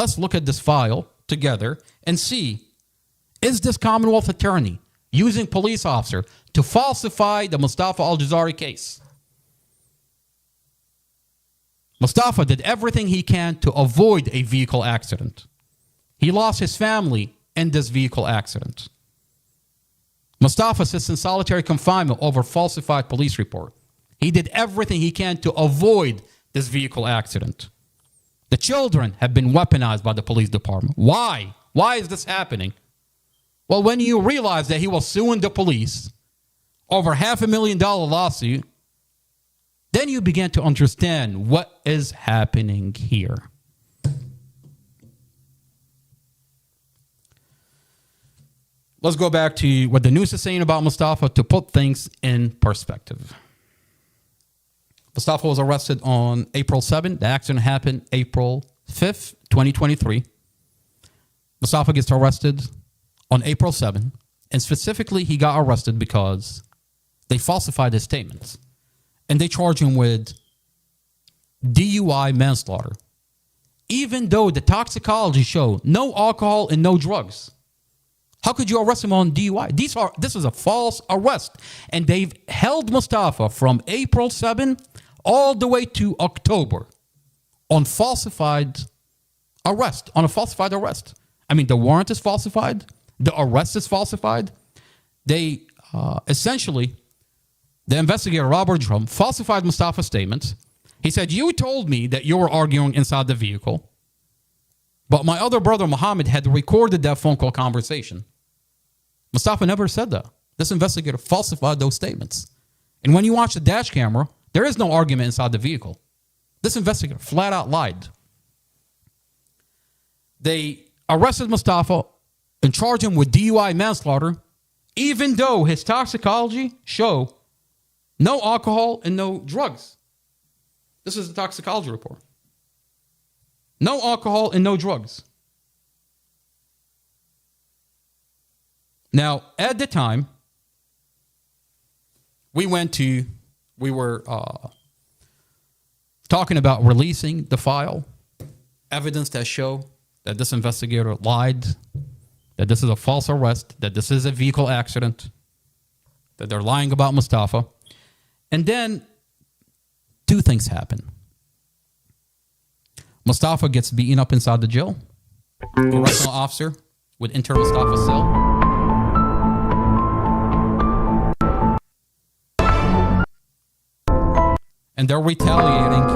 let's look at this file together and see, is this Commonwealth attorney using police officer to falsify the Mostafa Algesari case? Mostafa did everything he can to avoid a vehicle accident. He lost his family in this vehicle accident. Mostafa sits in solitary confinement over falsified police report. He did everything he can to avoid this vehicle accident. The children have been weaponized by the police department. Why? Why is this happening? Well, when you realize that he was suing the police over $500,000 lawsuit, then you begin to understand what is happening here. Let's go back to what the news is saying about Mostafa to put things in perspective. Mostafa was arrested on April 7th. The accident happened April 5th, 2023. Mostafa gets arrested on April 7th. And specifically, he got arrested because they falsified his statements. And they charge him with DUI manslaughter. Even though the toxicology showed no alcohol and no drugs. How could you arrest him on DUI? This is a false arrest. And they've held Mostafa from April 7 all the way to October on falsified arrest, on a falsified arrest. I mean, the warrant is falsified. The arrest is falsified. They essentially, the investigator, Robert Drum, falsified Mostafa's statements. He said, you told me that you were arguing inside the vehicle, but my other brother, Muhammad, had recorded that phone call conversation. Mostafa never said that. This investigator falsified those statements. And when you watch the dash camera, there is no argument inside the vehicle. This investigator flat out lied. They arrested Mostafa and charged him with DUI manslaughter, even though his toxicology showed no alcohol and no drugs. This is the toxicology report. No alcohol and no drugs. Now, at the time, we were talking about releasing the file, evidence that show that this investigator lied, that this is a false arrest, that this is a vehicle accident, that they're lying about Mostafa. And then two things happen. Mostafa gets beaten up inside the jail. The correctional officer would enter Mostafa's cell. And they're retaliating